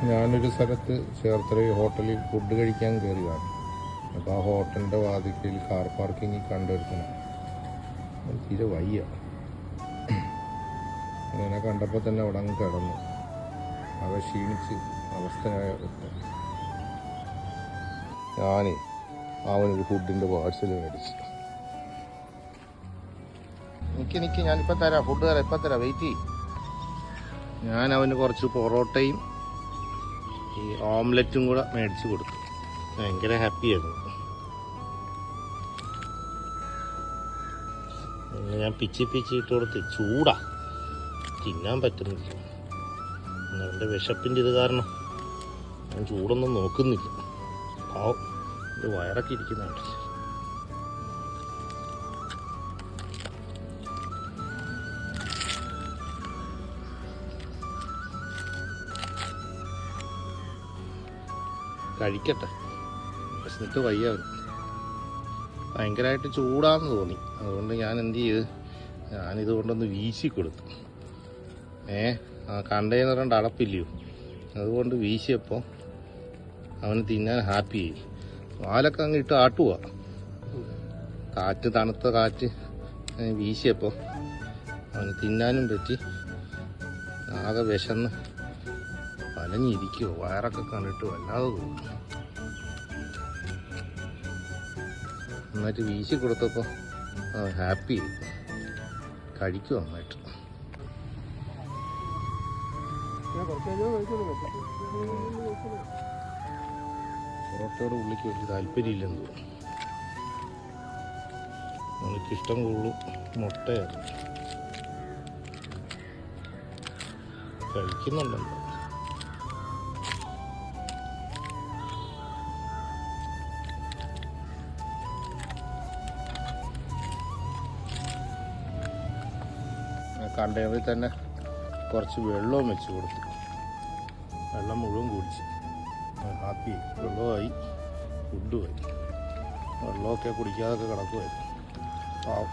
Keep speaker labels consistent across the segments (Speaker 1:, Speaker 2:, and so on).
Speaker 1: ഞാനൊരു സ്ഥലത്ത് ചേർത്തല ഹോട്ടലിൽ ഫുഡ് കഴിക്കാൻ കയറിയതാണ്. അപ്പോൾ ആ ഹോട്ടലിൻ്റെ വാതിക്കൽ കാർ പാർക്കിങ്ങിൽ കണ്ടെടുക്കണം. തീരെ വയ്യ. അങ്ങനെ കണ്ടപ്പോൾ തന്നെ അവിടെ അങ്ങ് കിടന്നു. ആകെ ക്ഷീണിച്ച് അവസ്ഥയായ ഞാൻ അവനൊരു ഫുഡിൻ്റെ പാഴ്സൽ മേടിച്ചു. നിൽക്കി ഞാനിപ്പോൾ തരാം, ഫുഡ് തരാം, ഇപ്പം തരാം, വെയിറ്റ് ചെയ്യും. ഞാൻ അവന് കുറച്ച് പൊറോട്ടയും ഈ ഓംലെറ്റും കൂടെ മേടിച്ച് കൊടുത്തു. ഭയങ്കര ഹാപ്പിയായിരുന്നു. ഞാൻ പിച്ചി ഇട്ട് കൊടുത്ത് ചൂടാ തിന്നാൻ പറ്റുന്നില്ല. എൻ്റെ വിശപ്പിൻ്റെ ഇത് കാരണം ഞാൻ ചൂടൊന്നും നോക്കുന്നില്ല. പാവം ഇത് വയറൊക്കെ ഇരിക്കുന്നുണ്ട്. കഴിക്കട്ടെ, വിശന്നിട്ട് വയ്യ. ഭയങ്കരമായിട്ട് ചൂടാന്ന് തോന്നി. അതുകൊണ്ട് ഞാൻ എന്ത് ചെയ്ത്, ഞാനിത് കൊണ്ടൊന്ന് വീശി കൊടുത്തു. ആ കണ്ടെയ്നറിൻ്റെ അടപ്പില്ലയോ, അതുകൊണ്ട് വീശിയപ്പോൾ അവന് തിന്നാൻ ഹാപ്പിയായി. വാലൊക്കെ അങ്ങ് ഇട്ട് ആട്ടുക. കാറ്റ്, തണുത്ത കാറ്റ് വീശിയപ്പോൾ അവന് തിന്നാനും പറ്റി. ആകെ വിശന്ന് വലഞ്ഞിരിക്കുമോ, വയറൊക്കെ കണ്ടിട്ട് വല്ലാതെ തോന്നും. എന്നിട്ട് വീശി കൊടുത്തപ്പോൾ ഹാപ്പി കഴിക്കും നന്നായിട്ട്. പൊറോട്ടയുടെ ഉള്ളിക്ക് വലിയ താല്പര്യമില്ലെന്ന് തോന്നുന്നു. എനിക്കിഷ്ടം കൂടുതലും മുട്ടയാണ്. കഴിക്കുന്നുണ്ടല്ലോ. കണ്ടെയ്നറിൽ തന്നെ കുറച്ച് വെള്ളവും വെച്ച് കൊടുത്തു. വെള്ളം മുഴുവൻ കുടിച്ച് ഹാപ്പി. വെള്ളമായി, ഫുഡുമായി. വെള്ളമൊക്കെ കുടിക്കാതൊക്കെ കിടക്കുമായിരുന്നു. പാവം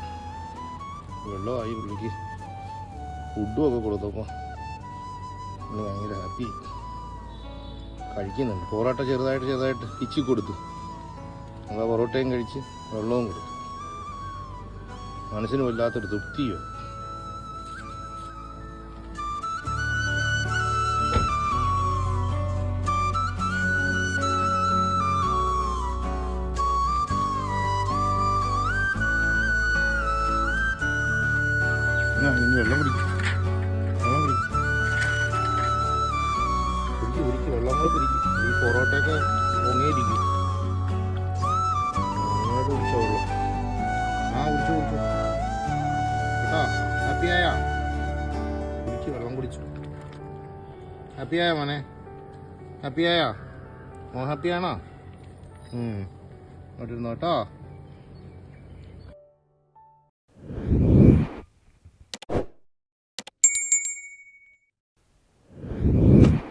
Speaker 1: വെള്ളമായി, പുള്ളിക്ക് ഫുഡും ഒക്കെ കൊടുത്തപ്പോൾ പുള്ളി ഭയങ്കര ഹാപ്പി. കഴിക്കുന്നുണ്ട്. പൊറോട്ട ചെറുതായിട്ട് പിച്ചി കൊടുത്തു. നമ്മൾ പൊറോട്ടയും കഴിച്ച് വെള്ളവും കൊടുത്തു. മനസ്സിന് വല്ലാത്തൊരു തൃപ്തിയോ. ഇനി വെള്ളം കുടിക്കും, വെള്ളം കൂടെ കുടിക്കും. ഈ പൊറോട്ടയൊക്കെ പൊങ്ങിയിരിക്കും. നന്നായിട്ട് കുടിച്ചോ വെള്ളം. കുടിച്ചു കേട്ടോ. ഹാപ്പിയായ വെള്ളം കുടിച്ചു. ഹാപ്പിയായ മോനെ? ഹാപ്പിയായ? മോൻ ഹാപ്പിയാണോ? ഇരുന്നോ കേട്ടോ.